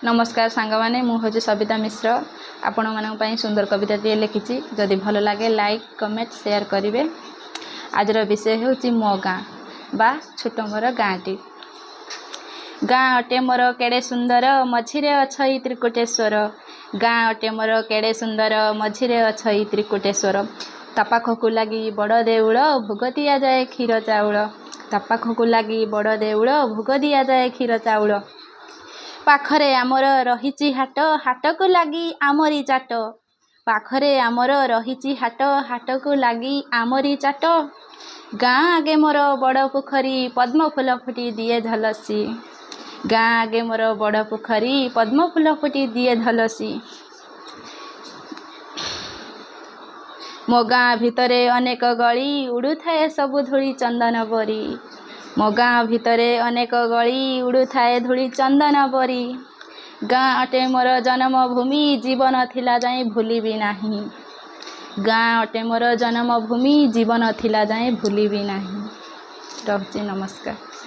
नमस्कार सांगमाने मु हूँ सविता मिश्र आपण मानी सुंदर कविता टे लिखी जदि भल लगे लाइक कमेंट शेयर करेंगे। आजर विषय हूँ मो गाँ बा छोट मोर गाँटी। गाँ अटे मोर केड़े सुंदर मझिरे अछई त्रिकुटेश्वर। गाँ अटे मोर केड़े सुंदर मझिरे अछई त्रिकुटेश्वर। तापाखकु लगी बड़ देउल भोग दिया जाए क्षीर चाउल। तापाखकु लगी बड़ देउल भोग दिया जाए क्षीर चाउल। पाखरे आमर रहिची हाट हाटकु लगी आमरी चाट। पाखरे आमर रहिची हाट हाटकु लगी आमरी चाट। गाँ आगे मोर बड़ पोखरी पद्म फूल फुटी दिए झलसी। गाँ आगे मोर बड़ पोखरी पद्म फूल फुटी दिए झलसी। मो गाँ भितरे अनेक गली उड़ू थाए सबु धूली चंदन बरी। मो गाँ भितरे अनेक गली उड़ू थाए धूली चंदन बरी। गाँ अटे मोर जन्मभूमि जीवन थिला जाए भूलिबी नाही। गाँ अटे मोर जन्मभूमि जीवन थिला जाए भूलिबी नाही। रहुची नमस्कार।